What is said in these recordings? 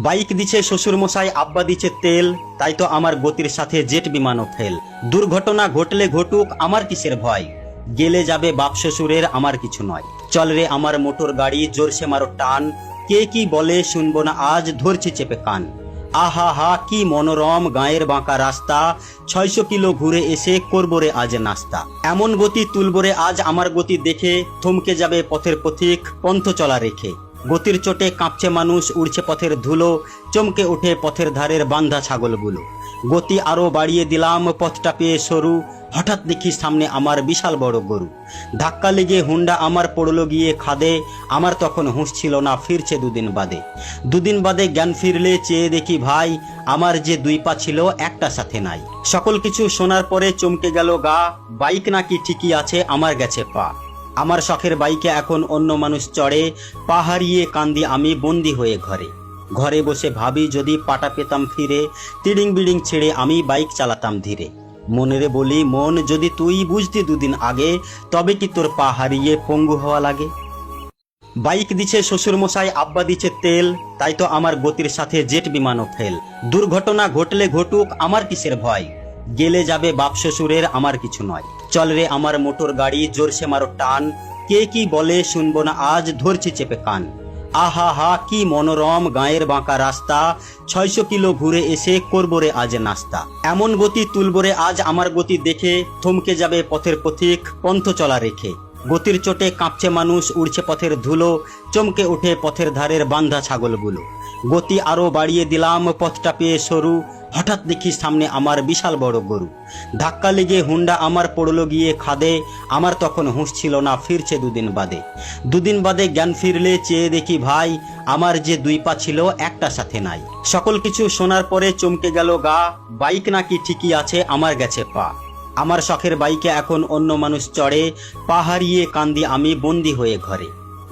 Bike দিছে শ্বশুর মশাই, আব্বা দিছে তেল, তাই তো আমার গতির সাথে জেট বিমানও ফেল। দুর্ঘটনা ঘটলে ঘটুক, আমার কিসের ভয়, গেলে যাবে বাপ শ্বশুরের, আমার কিছু নয়। চল রে আমার মোটর গাড়ি, জোরসে মারো টান, কে কি বলে শুনবো না আজ, ধরছি চেপে কান। আহা হা কি মনোরম গায়ের বাঁকা রাস্তা, 600 কিলো ঘুরে এসে করবো রে আজ নাস্তা। এমন গতি তুলবো রে আজ, আমার গতি দেখে থমকে যাবে পথের পথিক পন্থ চলা রেখে। গতির চোটে কাঁপছে মানুষ, উড়ছে পথের ধুলো, চমকে ওঠে পথের ধারের বান্ধা ছাগলগুলো। গতি আরো বাড়িয়ে দিলাম, পথটা পেয়ে সরু, হঠাৎ দেখি সামনে আমার বিশাল বড় গরু। ধাক্কা লেগে হুন্ডা আমার পড়লো গিয়ে খাদে, আমার তখন হুঁশ ছিল না, ফিরছে দুদিন বাদে জ্ঞান ফিরলে চেয়ে দেখি ভাই, আমার যে 2 পা ছিল একটা সাথে নাই। সকল কিছু শোনার পরে চমকে গেল গা, বাইক নাকি ঠিকই আছে, আমার গেছে পা। আমার শখের বাইকে এখন অন্য মানুষ চড়ে, পা হারিয়ে কান্দি আমি বন্দি হয়ে ঘরে। ঘরে বসে ভাবি যদি পাটা পেতাম ফিরে, তিড়িং বিড়িং ছেড়ে আমি বাইক চালাতাম ধীরে। মনেরে বলি মন, যদি তুই বুঝতি 2 দিন আগে, তবে কি তোর পা হারিয়ে পঙ্গু হওয়া লাগে। বাইক দিছে শ্বশুর মশাই, আব্বা দিছে তেল, তাই তো আমার গতির সাথে জেট বিমানও ফেল। দুর্ঘটনা ঘটলে ঘটুক, আমার কিসের ভয়, গেলে যাবে বাপ শ্বশুরের, আমার কিছু নয়। চল রে আমার মোটর গাড়ি, জোরসে মারো টান, কে কি বলে শুনবো না আজ, ধরছি চেপে কান। আহা হা কি মনোরম গায়ের বাঁকা রাস্তা, 600 কিলো ঘুরে এসে করবো রে আজ নাস্তা। এমন গতি তুলবো রে আজ, আমার গতি দেখে থমকে যাবে পথের পথিক পন্থ চলা রেখে। গতির চোটে কাঁপছে মানুষ, উড়ছে পথের ধুলো, চমকে ওঠে পথের ধারের বান্ধা ছাগলগুলো। গতি আরো বাড়িয়ে দিলাম, পথটা পেয়ে সরু, হঠাৎ দেখি সামনে আমার বিশাল বড় গরু। ধাক্কা লেগে হুন্ডা আমার পড়লো গিয়ে খাদে, আমার তখন হুঁশ ছিল না, ফিরছে দুদিন বাদে জ্ঞান ফিরলে চেয়ে দেখি ভাই, আমার যে 2 পা ছিল একটা সাথে নাই। সকল কিছু শোনার পরে চমকে গেল গা, বাইক নাকি ঠিকই আছে, আমার গেছে পা। আমার শখের বাইকে এখন অন্য মানুষ চড়ে, পা হারিয়ে কান্দি আমি বন্দি হয়ে ঘরে।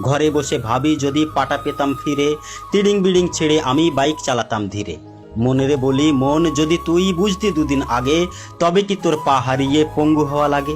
ঘরে বসে ভাবি যদি পাটা পেতাম ফিরে, তিড়িং বিড়িং ছেড়ে আমি বাইক চালাতাম ধীরে। মনেরে বলি মন, যদি তুই বুঝতি 2 দিন আগে, তবে কি তোর পা হারিয়ে পঙ্গু হওয়া লাগে।